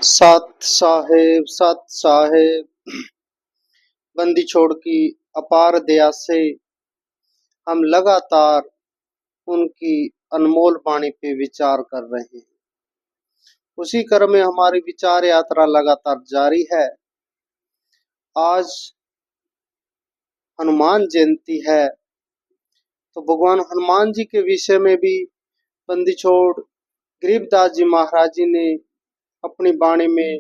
सत साहेब बंदी छोड़ की अपार दया से हम लगातार उनकी अनमोल वाणी पे विचार कर रहे हैं। उसी क्रम में हमारी विचार यात्रा लगातार जारी है। आज हनुमान जयंती है, तो भगवान हनुमान जी के विषय में भी बंदी छोड़ गरीबदास जी महाराज जी ने अपनी वाणी में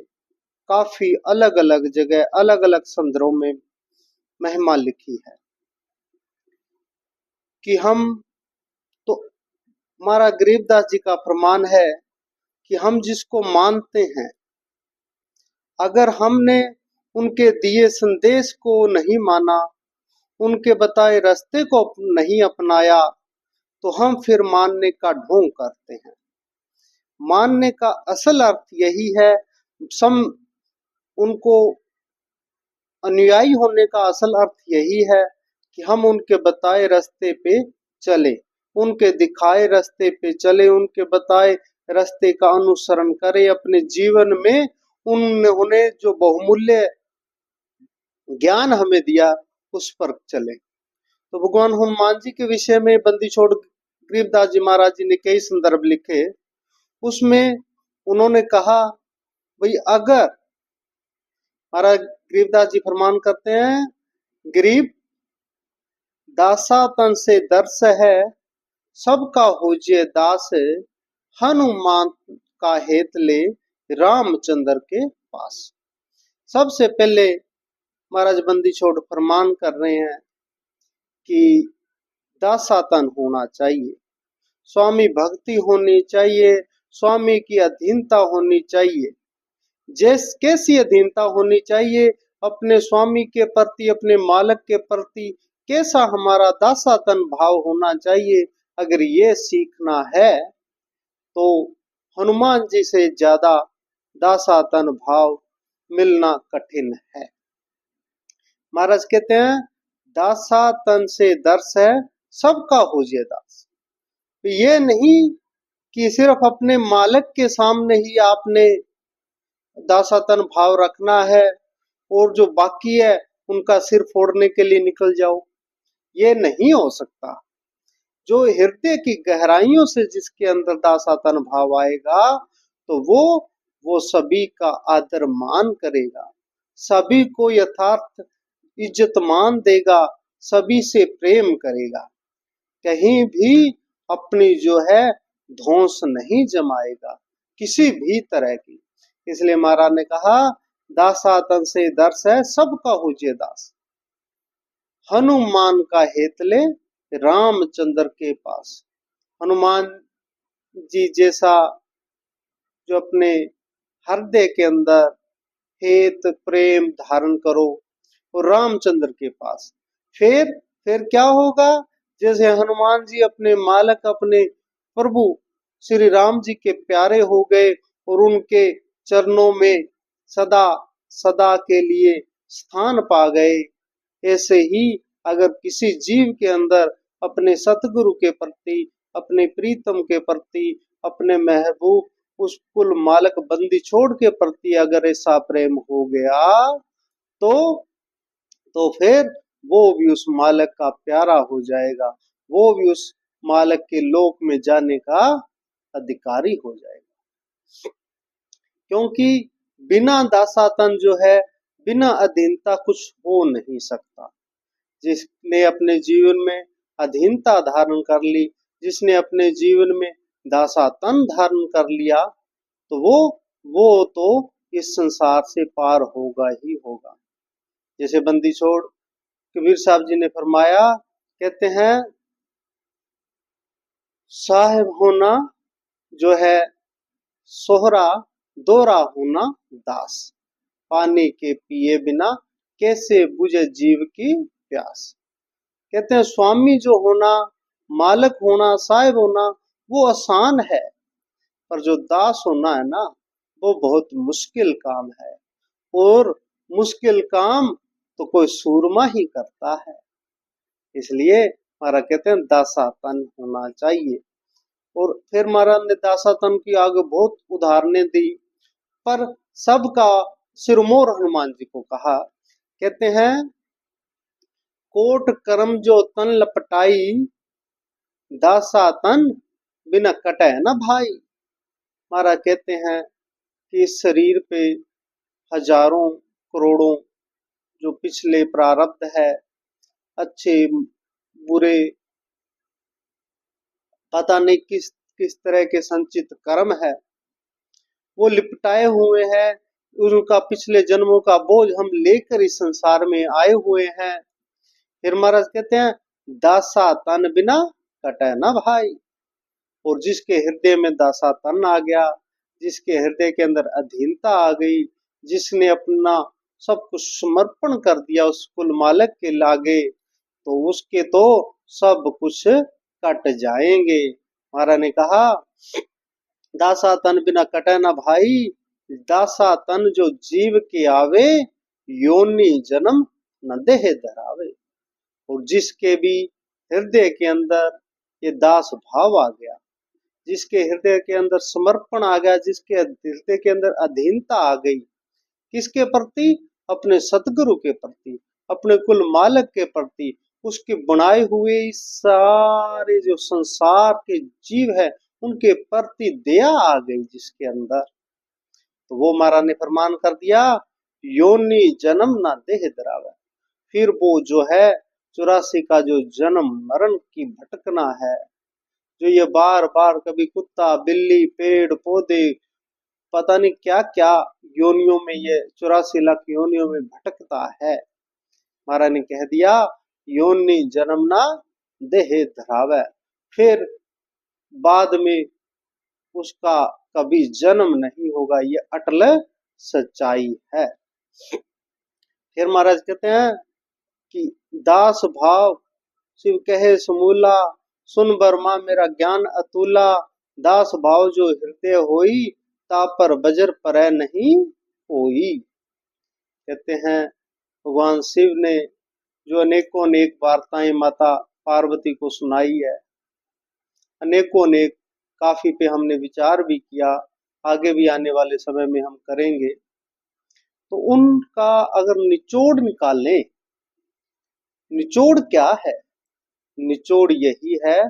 काफी अलग अलग जगह अलग अलग संदर्भों में महिमा लिखी है कि हम तो हमारा गरीबदास जी का फरमान है कि हम जिसको मानते हैं, अगर हमने उनके दिए संदेश को नहीं माना, उनके बताए रास्ते को नहीं अपनाया, तो हम फिर मानने का ढोंग करते हैं। मानने का असल अर्थ यही है, सम उनको अनुयायी होने का असल अर्थ यही है कि हम उनके बताए रास्ते पे चले, उनके दिखाए रास्ते पे चले, उनके बताए रास्ते का अनुसरण करें, अपने जीवन में उन्होंने जो बहुमूल्य ज्ञान हमें दिया उस पर चले। तो भगवान हनुमान जी के विषय में बंदी छोड़ गरीबदास जी महाराज जी ने कई संदर्भ लिखे। उसमें उन्होंने कहा, भाई अगर महाराज गरीबदास जी फरमान करते हैं, गरीब दासा तन से दर्श है, सबका होजिए दास, हनुमान का हेत ले रामचंद्र के पास। सबसे पहले महाराज बंदी छोड़ फरमान कर रहे हैं कि दासातन होना चाहिए, स्वामी भक्ति होनी चाहिए, स्वामी की अधीनता होनी चाहिए। कैसी अधीनता होनी चाहिए? अपने स्वामी के प्रति, अपने मालिक के प्रति कैसा हमारा दासातन भाव होना चाहिए। अगर ये सीखना है तो हनुमान जी से ज्यादा दासातन भाव मिलना कठिन है। महाराज कहते हैं, दासातन से दर्श है, सबका होजिए दास। ये नहीं कि सिर्फ अपने मालिक के सामने ही आपने दासातन भाव रखना है और जो बाकी है उनका सिर फोड़ने के लिए निकल जाओ। ये नहीं हो सकता। जो हृदय की गहराइयों से जिसके अंदर दासातन भाव आएगा, तो वो सभी का आदर मान करेगा, सभी को यथार्थ इज्जत मान देगा, सभी से प्रेम करेगा, कहीं भी अपनी जो है धौंस नहीं जमाएगा किसी भी तरह की। इसलिए महाराज ने कहा, दासातन से दर्श है, सबका होजिए दास, हनुमान का हेत ले रामचंद्र के पास। हनुमान जी जैसा जो अपने हृदय के अंदर हेत प्रेम धारण करो और रामचंद्र के पास। फिर क्या होगा? जैसे हनुमान जी अपने मालिक, अपने प्रभु श्री राम जी के प्यारे हो गए और उनके चरणों में सदा सदा के लिए स्थान पा गए, ऐसे ही अगर किसी जीव के अंदर अपने सतगुरु के प्रति, अपने प्रीतम के प्रति, अपने महबूब उस कुल मालक बंदी छोड़ के प्रति अगर ऐसा प्रेम हो गया, तो फिर वो भी उस मालक का प्यारा हो जाएगा, वो भी उस मालक के लोक में जाने का अधिकारी हो जाएगा। क्योंकि बिना दासातन जो है, बिना अधीनता कुछ हो नहीं सकता। जिसने अपने जीवन में अधीनता धारण कर ली, जिसने अपने जीवन में दासातन धारण कर लिया, तो वो तो इस संसार से पार होगा ही होगा। जैसे बंदी छोड़ कबीर साहब जी ने फरमाया, कहते हैं, साहिब होना जो है सोहरा, दोहरा होना दास, पानी के पिए बिना कैसे बुझे जीव की प्यास। कहते हैं, स्वामी जो होना, मालिक होना, साहिब होना वो आसान है, पर जो दास होना है ना, वो बहुत मुश्किल काम है। और मुश्किल काम तो कोई सूरमा ही करता है। इसलिए महाराज कहते हैं, दासातन होना चाहिए। और फिर महाराज ने दासातन की आगे बहुत उदाहरणें दी। पर सबका सिरमौर हनुमान जी को कहा। कहते हैं कोट कर्म जो तन लपटाई, दासा तन बिना कटे न भाई। महाराज कहते हैं कि इस शरीर पे हजारों करोड़ों जो पिछले प्रारब्ध है, अच्छे बुरे, पता नहीं किस किस तरह के संचित कर्म है, वो लिपटाए हुए हैं। उनका पिछले जन्मों का बोझ हम लेकर इस संसार में आए हुए हैं। फिर महाराज कहते हैं दासा तन बिना कटे ना भाई। और जिसके हृदय में दासा तन आ गया, जिसके हृदय के अंदर अधीनता आ गई, जिसने अपना सब कुछ समर्पण कर दिया उस कुल मालिक के लागे, तो उसके तो सब कुछ कट जाएंगे। महाराज ने कहा दासा तन बिना कटे ना भाई, दासा तन जो जीव के आवे, योनि जन्म न देह धरावे। और जिसके भी हृदय के अंदर ये दास भाव आ गया, जिसके हृदय के अंदर समर्पण आ गया, जिसके हृदय के अंदर अधीनता आ गई, किसके प्रति? अपने सतगुरु के प्रति, अपने कुल मालिक के प्रति, उसके बनाए हुए सारे जो संसार के जीव है उनके प्रति दया आ गई जिसके अंदर, तो वो महाराज ने फरमान कर दिया योनि जन्म ना देह धरावे। फिर वो जो है 84 का जो जन्म मरण की भटकना है, जो ये बार बार कभी कुत्ता बिल्ली पेड़ पौधे पता नहीं क्या क्या योनियों में, ये 84 लाख योनियों में भटकता है, महाराज ने कह दिया योनि जन्म ना देह धरावे। फिर बाद में उसका कभी जन्म नहीं होगा, ये अटल सच्चाई है। फिर महाराज कहते हैं कि दास भाव शिव कहे समूला, सुन बर्मा मेरा ज्ञान अतुला। दास भाव जो हृदय होई, ता पर बजर परै नहीं होई। कहते हैं भगवान शिव ने जो अनेकों अनेक वार्ताएं माता पार्वती को सुनाई है, अनेकों अनेक काफी पे हमने विचार भी किया, आगे भी आने वाले समय में हम करेंगे। तो उनका अगर निचोड़ निकालें, निचोड़ क्या है? निचोड़ यही है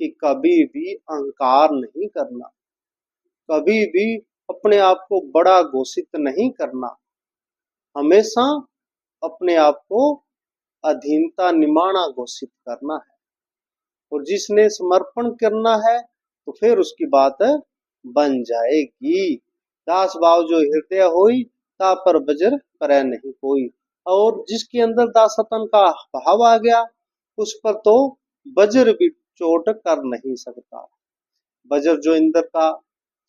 कि कभी भी अहंकार नहीं करना, कभी भी अपने आप को बड़ा घोषित नहीं करना, हमेशा अपने आप को अधीनता निमाणा घोषित करना है। और जिसने समर्पण करना है तो फिर उसकी बात बन जाएगी। दास भाव जो हृदय होई, ता पर बजर परै नहीं कोई। और जिसके अंदर दासतन का भाव आ गया, उस पर तो वज्र भी चोट कर नहीं सकता। वज्र जो इंद्र का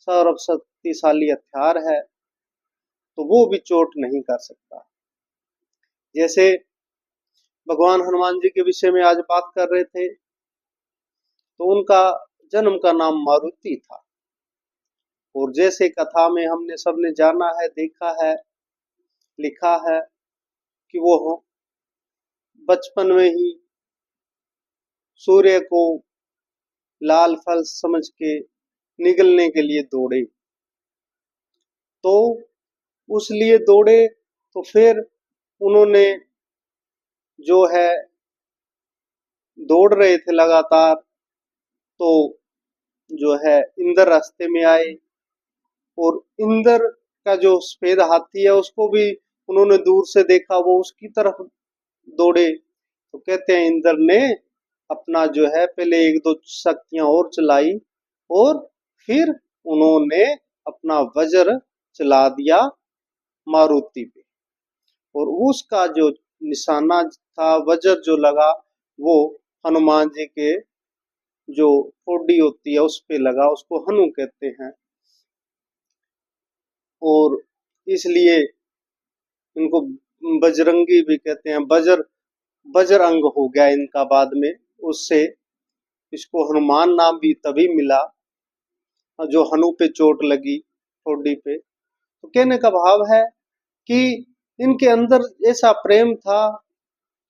सर्वशक्तिशाली हथियार है, तो वो भी चोट नहीं कर सकता। जैसे भगवान हनुमान जी के विषय में आज बात कर रहे थे, तो उनका जन्म का नाम मारुति था। और जैसे कथा में हमने सबने जाना है, देखा है, लिखा है कि वो बचपन में ही सूर्य को लाल फल समझ के निगलने के लिए दौड़े। तो उस लिए दौड़े तो फिर उन्होंने जो है दौड़ रहे थे लगातार, तो जो है इंद्र रास्ते में आए। और इंद्र का जो सफेद हाथी है उसको भी उन्होंने दूर से देखा, वो उसकी तरफ दौड़े। तो कहते हैं इंद्र ने अपना जो है पहले एक दो शक्तियां और चलाई, और फिर उन्होंने अपना वज्र चला दिया मारुति पे। और उसका जो निशाना था, वज्र जो लगा, वो हनुमान जी के जो ठोडी होती है उस पे लगा, उसको हनु कहते हैं। और इसलिए इनको बजरंगी भी कहते हैं। वज्र अंग हो गया इनका बाद में, उससे इसको हनुमान नाम भी तभी मिला जो हनु पे चोट लगी ठोडी पे। तो कहने का भाव है कि इनके अंदर ऐसा प्रेम था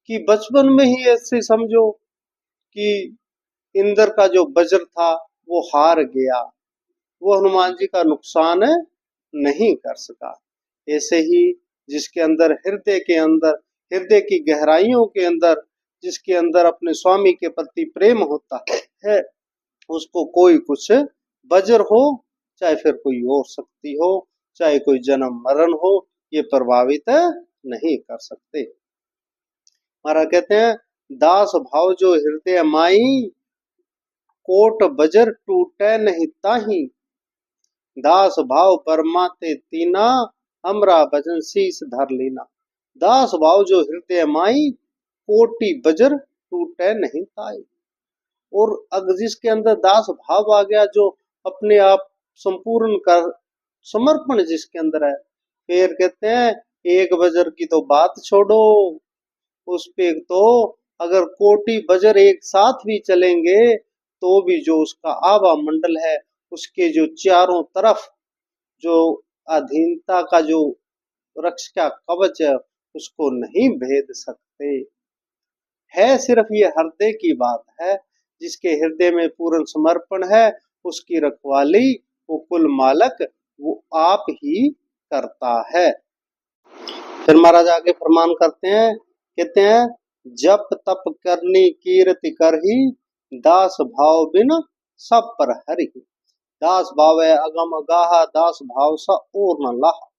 कि बचपन में ही ऐसे समझो कि इंद्र का जो वज्र था वो हार गया, वो हनुमान जी का नुकसान नहीं कर सका। ऐसे ही जिसके अंदर हृदय की गहराइयों के अंदर जिसके अंदर अपने स्वामी के प्रति प्रेम होता है, उसको कोई कुछ बजर हो, चाहे फिर कोई और शक्ति हो, चाहे कोई जन्म मरण हो, ये प्रभावित नहीं कर सकते। महाराज कहते हैं, दास भाव जो हृदय माई, कोट बजर टूटे नहीं ताही। दास भाव परमाते तीना, हमरा भजन शीस धर लेना। दास भाव जो हृदय माई, कोटि बजर टूटे नहीं ताई। और अगर जिसके अंदर दास भाव आ गया, जो अपने आप संपूर्ण कर समर्पण जिसके अंदर है, फिर कहते हैं एक बजर की तो बात छोड़ो, उस पे तो अगर कोटि बजर एक साथ भी चलेंगे तो भी जो उसका आभा मंडल है, उसके जो चारों तरफ जो अधीनता का जो वृक्ष का कवच है, उसको नहीं भेद सकते। है सिर्फ ये हृदय की बात है। जिसके हृदय में पूर्ण समर्पण है, उसकी रखवाली वो कुल मालक वो आप ही करता है। फिर महाराज आगे फरमान करते हैं, कहते हैं, जप तप करनी कीर्ति करही, दास भाव बिन सब पर हरि। दास भाव है अगम अगाहा, दास भाव सा और न लाहा।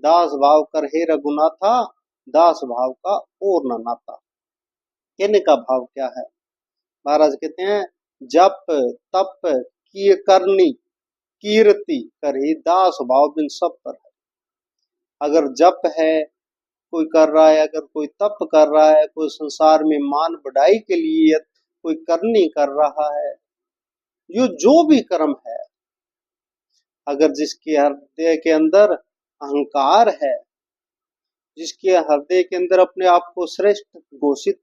दास भाव कर हे रघुनाथा, दास भाव का और न नाता। कहने का भाव क्या है? महाराज कहते हैं, जप तप किए करनी कीर्ति करही, दास भाव बिन सब पर है। अगर जप है कोई कर रहा है, अगर कोई तप कर रहा है, कोई संसार में मान बढ़ाई के लिए कोई करनी कर रहा है, जो भी कर्म है, अगर जिसके हृदय के अंदर अहंकार है, जिसके हृदय के अंदर अपने आप को श्रेष्ठ घोषित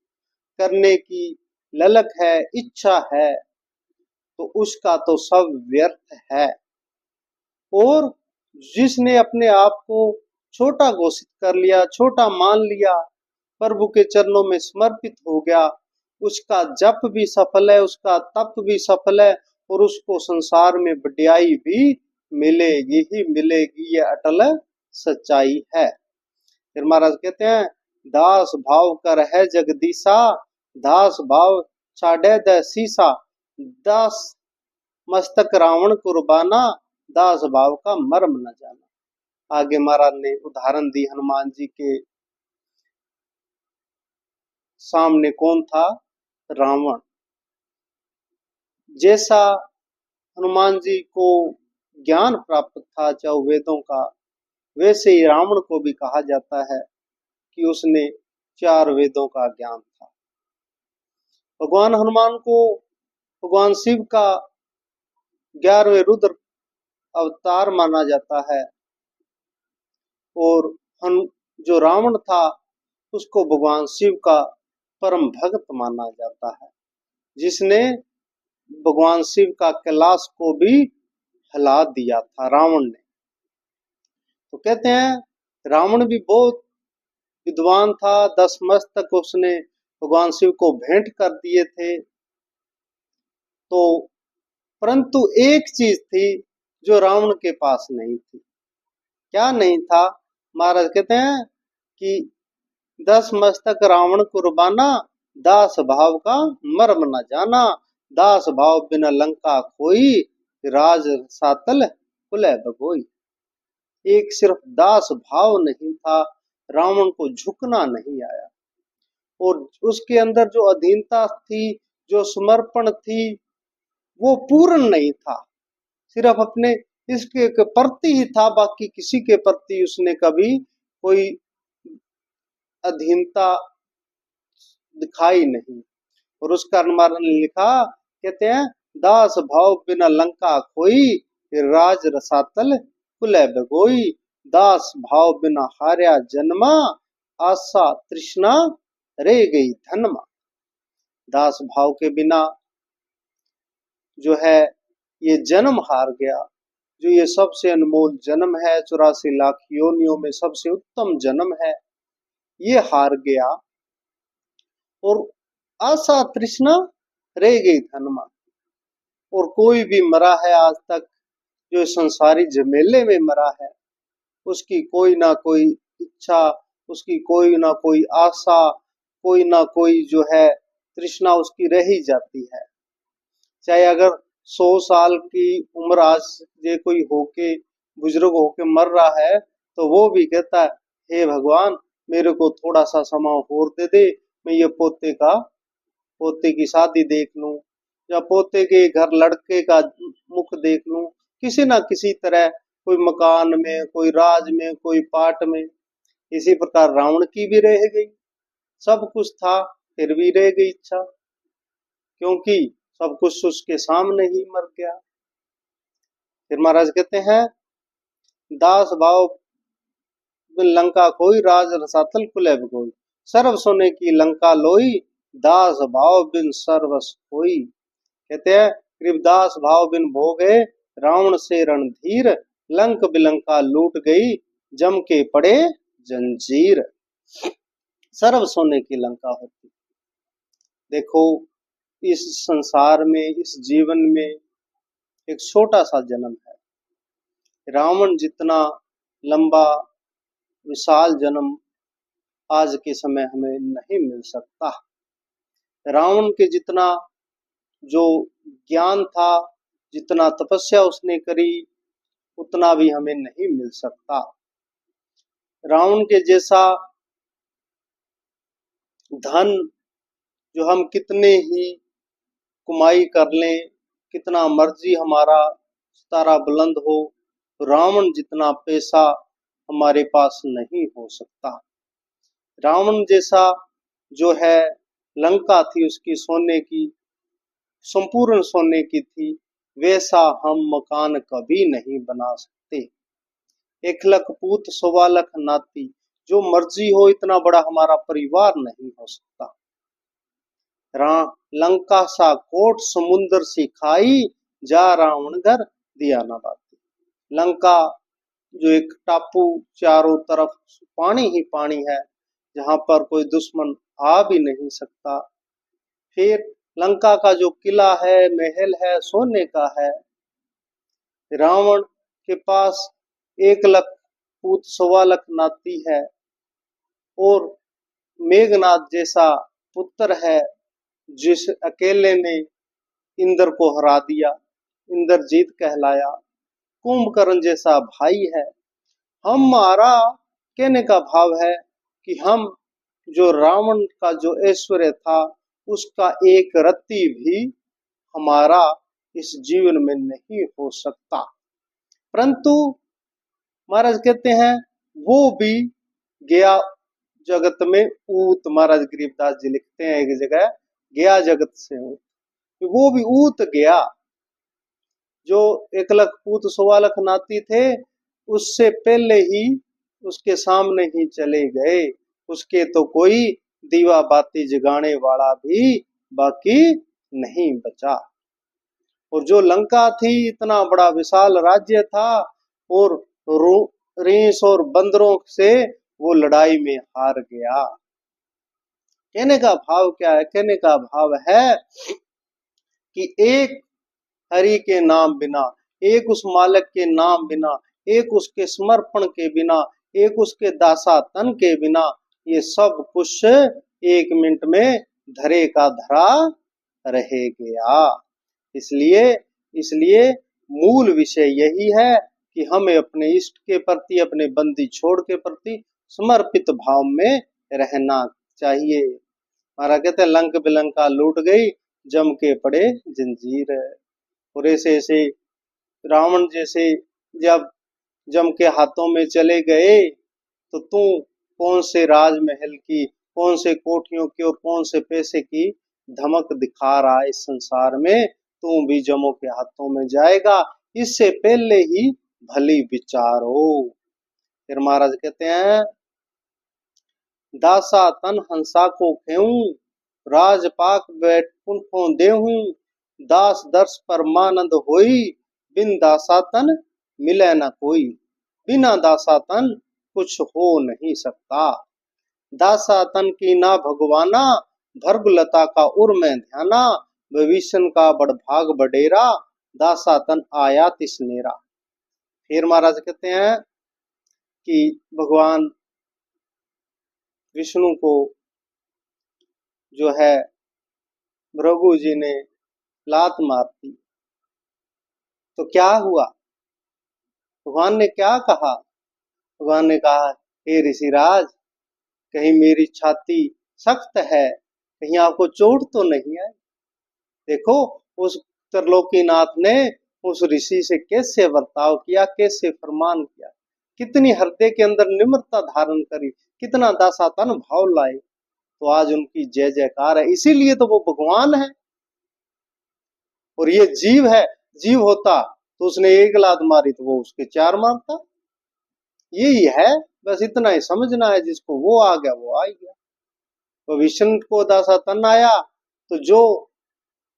करने की ललक है, इच्छा है, तो उसका तो सब व्यर्थ है। और जिसने अपने आप को छोटा घोषित कर लिया, छोटा मान लिया, प्रभु के चरणों में समर्पित हो गया, उसका जप भी सफल है, उसका तप भी सफल है, और उसको संसार में बढ़ाई भी मिलेगी ही मिलेगी। ये अटल सच्चाई है। फिर महाराज कहते हैं, दास भाव कर है जगदीशा, दास भाव छाड़े द सीसा। दास मस्तक रावण कुर्बाना, दास भाव का मर्म न जाना। आगे महाराज ने उदाहरण दी, हनुमान जी के सामने कौन था? रावण। जैसा हनुमान जी को ज्ञान प्राप्त था चाहे वेदों का, वैसे ही रावण को भी कहा जाता है कि उसने 4 वेदों का ज्ञान था। भगवान हनुमान को भगवान शिव का 11वें रुद्र अवतार माना जाता है, और जो रावण था उसको भगवान शिव का परम भक्त माना जाता है, जिसने भगवान शिव का कैलाश को भी हिला दिया था रावण ने। तो कहते हैं रावण भी बहुत विद्वान था, 10 मस्तक उसने भगवान शिव को भेंट कर दिए थे। तो परंतु एक चीज थी जो रावण के पास नहीं थी। क्या नहीं था? महाराज कहते हैं कि 10 मस्तक रावण कुर्बाना, दास भाव का मर्म न जाना। दास भाव बिना लंका खोई, राज सातल कुले बगोई। एक सिर्फ दास भाव नहीं था, रावण को झुकना नहीं आया, और उसके अंदर जो अधीनता थी, जो समर्पण थी, वो पूर्ण नहीं था। सिर्फ अपने इसके प्रति ही था, बाकी किसी के प्रति उसने कभी कोई अधीनता दिखाई नहीं। और उसका अनुमान लिखा, कहते हैं, दास भाव बिना लंका खोई, राज रसातल कुले बगोई। दास भाव बिना हार्या जन्मा, आशा तृष्णा रह गई धनमा। दास भाव के बिना जो है ये जन्म हार गया, जो ये सबसे अनमोल जन्म है, 84 लाख योनियों में सबसे उत्तम जन्म है, ये हार गया। और आशा तृष्णा रह गई धनमा। और कोई भी मरा है आज तक जो संसारी झमेले में मरा है, उसकी कोई ना कोई इच्छा, उसकी कोई ना कोई आशा, कोई ना कोई जो है तृष्णा उसकी रह ही जाती है। चाहे अगर 100 साल की उम्र आज ये कोई होके बुजुर्ग होके मर रहा है, तो वो भी कहता है, हे भगवान मेरे को थोड़ा सा समय और दे दे, मैं ये पोते की शादी देख लूं, या पोते के घर लड़के का मुख देख लूं, किसी ना किसी तरह, कोई मकान में, कोई राज में, कोई पाट में। इसी प्रकार रावण की भी रह गई, सब कुछ था फिर भी रह गई इच्छा, क्योंकि सब कुछ उसके सामने ही मर गया। फिर महाराज कहते हैं, दास भाव बिन लंका कोई, राज रसातल कुलैब कोई, सर्व सोने की लंका लोई, दास भाव बिन सर्वस कोई। कहते हैं, कृपदास भाव बिन भोगे, रावण से रणधीर, लंक बिलंका लूट गई, जम के पड़े जंजीर। सर्व सोने की लंका होती। देखो, इस संसार में, इस जीवन में एक छोटा सा जन्म है। रावण जितना लंबा विशाल जन्म आज के समय हमें नहीं मिल सकता। रावण के जितना जो ज्ञान था, जितना तपस्या उसने करी, उतना भी हमें नहीं मिल सकता। रावण के जैसा धन जो हम कितने ही कमाई कर लें, कितना मर्जी हमारा सितारा बुलंद हो, रावण जितना पैसा हमारे पास नहीं हो सकता। रावण जैसा जो है लंका थी उसकी सोने की, संपूर्ण सोने की थी, वैसा हम मकान कभी नहीं बना सकते। 1 लाख पूत 1.25 लाख नाती, जो मर्जी हो इतना बड़ा हमारा परिवार नहीं हो सकता। लंका सा कोट समुद्र से खाई, जा रावण घर दिया ना बाती। लंका जो एक टापू, चारों तरफ पानी ही पानी है, जहां पर कोई दुश्मन आ भी नहीं सकता। फिर लंका का जो किला है, महल है, सोने का है। रावण के पास 1 लाख पूत 1.25 लाख नाती है, और मेघनाथ जैसा पुत्र है, जिस अकेले ने इंद्र को हरा दिया, इंद्रजीत कहलाया। कुंभकर्ण जैसा भाई है। हमारा कहने का भाव है कि हम जो रावण का जो ऐश्वर्य था, उसका एक रत्ती भी हमारा इस जीवन में नहीं हो सकता। परंतु महाराज कहते हैं, वो भी गया जगत में ऊत। महाराज गरीबदास जी लिखते हैं एक जगह, गया जगत से ऊत, वो भी ऊत गया। जो 1 लाख पूत 1.25 लाख नाती थे, उससे पहले ही उसके सामने ही चले गए। उसके तो कोई दीवा बाती जगाने वाला भी बाकी नहीं बचा। और जो लंका थी, इतना बड़ा विशाल राज्य था, और रीछ और बंदरों से वो लड़ाई में हार गया। कहने का भाव क्या है? कहने का भाव है कि एक हरि के नाम बिना, एक उस मालिक के नाम बिना, एक उसके समर्पण के बिना, एक उसके दासा तन के बिना, ये सब कुछ 1 मिनट में धरे का धरा रह गया। इसलिए इसलिए मूल विषय यही है कि हमें अपने इष्ट के प्रति, अपने बंदी छोड़ के प्रति समर्पित भाव में रहना चाहिए। महाराज कहते हैं, लंक बिलंका लूट गई, जम के पड़े जंजीर। और ऐसे ऐसे रावण जैसे जब जम के हाथों में चले गए, तो तू कौन से राजमहल की, कौन से कोठियों की और कौन से पैसे की धमक दिखा रहा है इस संसार में? तू भी जमों के हाथों में जाएगा, इससे पहले ही भली विचारो। फिर महाराज कहते हैं, दासा तन हंसा को खेऊं, राजपाक बैठ पुनखों देहूं, दास दर्श परमानंद होई, बिन दासा तन मिले न कोई। बिना दासा तन कुछ हो नहीं सकता। दासा तन की ना भगवाना, भर्गुलता का उर में ध्याना, भविष्य का बड़ भाग बडेरा, दासा तन आया तिसनेरा। फिर महाराज कहते हैं कि भगवान विष्णु को जो है भृगु जी ने लात मार दी, तो क्या हुआ? भगवान ने क्या कहा? भगवान ने कहा, हे ऋषिराज, कहीं मेरी छाती सख्त है, कहीं आपको चोट तो नहीं है? देखो उस त्रिलोकीनाथ ने उस ऋषि से कैसे बर्ताव किया, कैसे फरमान किया, कितनी हृदय के अंदर निम्रता धारण करी, कितना दासातन भाव लाए, तो आज उनकी जय जयकार है। इसीलिए तो वो भगवान है। और ये जीव है, जीव होता तो उसने एक लात मारी तो वो उसके चार मारता। यही है, बस इतना ही समझना है, जिसको वो आ गया वो आ गया। तो विष्णु को दासातन आया, तो जो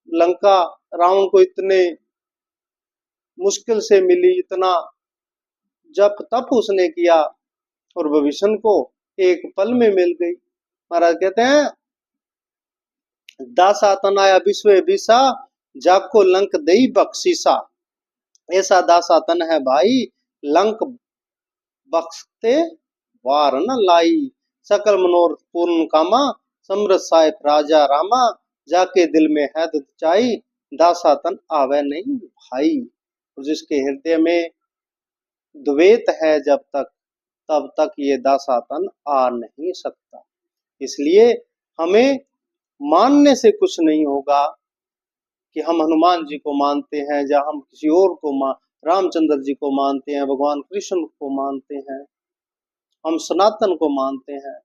लंका रावण को इतने मुश्किल से मिली, इतना जप तप उसने किया, और विष्णु को एक पल में मिल गई। महाराज कहते हैं, दासातन आया विश्व विसा, जाको लंक दई बख्शीसा। ऐसा दासातन है भाई, लंक बख्शते वार न लाई, सकल मनोरथ पूर्ण कामा, समृत साहिब राजा रामा, जाके दिल में है चाई, दासातन आवे नहीं भाई। जिसके हृदय में द्वैत है जब तक, तब तक ये दासातन आ नहीं सकता। इसलिए हमें मानने से कुछ नहीं होगा कि हम हनुमान जी को मानते हैं, या हम किसी और को रामचंद्र जी को मानते हैं, भगवान कृष्ण को मानते हैं, हम सनातन को मानते हैं।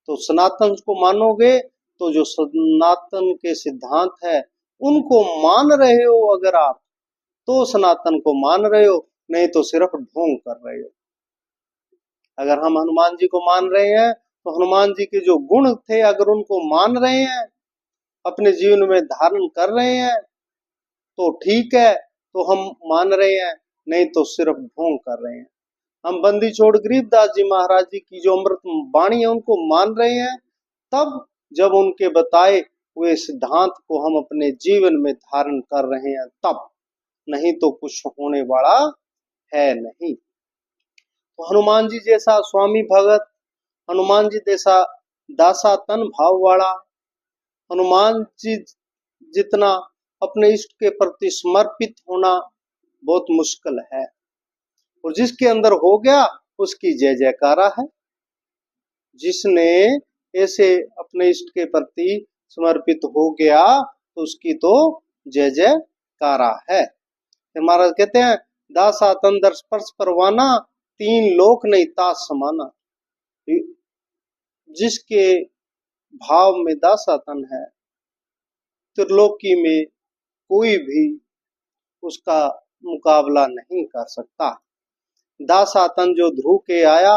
तो सनातन को मानोगे तो जो सनातन के सिद्धांत है उनको मान रहे हो अगर आप, तो सनातन को मान रहे हो, नहीं तो सिर्फ ढोंग कर रहे हो। अगर हम हनुमान जी को मान रहे हैं तो हनुमान जी के जो गुण थे अगर उनको मान रहे हैं, अपने जीवन में धारण कर रहे हैं, तो ठीक है, तो हम मान रहे हैं, नहीं तो सिर्फ ढोंग कर रहे हैं। हम बंदी छोड़ गरीबदास जी महाराज जी की जो अमृत वाणी है उनको मान रहे हैं, तब जब उनके बताए हुए सिद्धांत को हम अपने जीवन में धारण कर रहे हैं तब, नहीं तो कुछ होने वाला है नहीं। तो हनुमान जी जैसा स्वामी भगत, हनुमान जी जैसा दासातन भाव वाला, हनुमान जी जितना अपने इष्ट के प्रति समर्पित होना बहुत मुश्किल है। और जिसके अंदर हो गया उसकी जय जयकारा है। जिसने ऐसे अपने इष्ट के प्रति समर्पित हो गया तो उसकी तो जय जयकारा है। महाराज कहते हैं, दासातन दर स्पर्श परवाना, तीन लोक नहीं तास समाना। जिसके भाव में दासातन है, त्रिलोकी में कोई भी उसका मुकाबला नहीं कर सकता। दासातन जो ध्रुव के आया,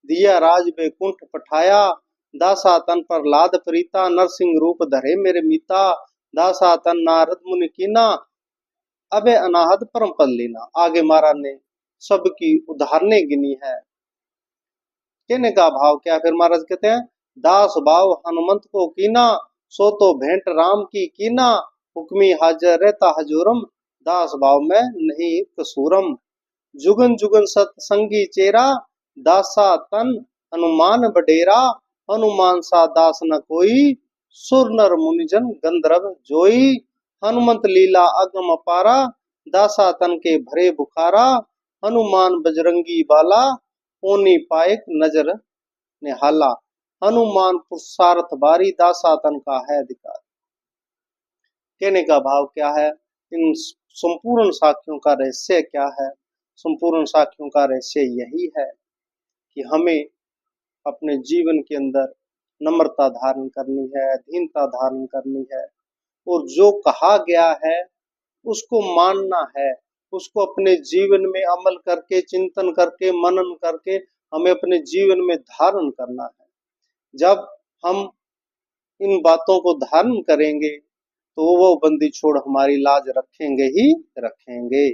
दिया राज बैकुंठ पठाया, दासातन पर लाद प्रीता, नरसिंह रूप धरे मेरे मीता, दासातन नारद मुनि कीना, अबे अनाहत परम पद लीना। आगे महाराज ने सबकी उदाहरणें गिनी है। कहने का भाव क्या? फिर महाराज कहते हैं, दास भाव हनुमंत को कीना, सो तो भेंट राम की कीना, हुक्मी हाजर रहता हजूरम, दास भाव में नहीं कसूरम, जुगन जुगन सतसंगी चेरा, दासा तन हनुमान बडेरा, हनुमान सा दास न कोई, सुर नर मुनिजन गंधर्व जोई, हनुमंत लीला अगम अपारा, दासा तन के भरे बुखारा, हनुमान बजरंगी बाला, ओनी पाएक नजर निहाला, हनुमान पुरुषार्थ बारी, दासातन का है अधिकार। कहने का भाव क्या है? इन संपूर्ण साखियों का रहस्य क्या है? संपूर्ण साखियों का रहस्य यही है कि हमें अपने जीवन के अंदर नम्रता धारण करनी है, अधीनता धारण करनी है, और जो कहा गया है उसको मानना है, उसको अपने जीवन में अमल करके, चिंतन करके, मनन करके हमें अपने जीवन में धारण करना है। जब हम इन बातों को धारण करेंगे तो वो बंदी छोड़ हमारी लाज रखेंगे ही रखेंगे।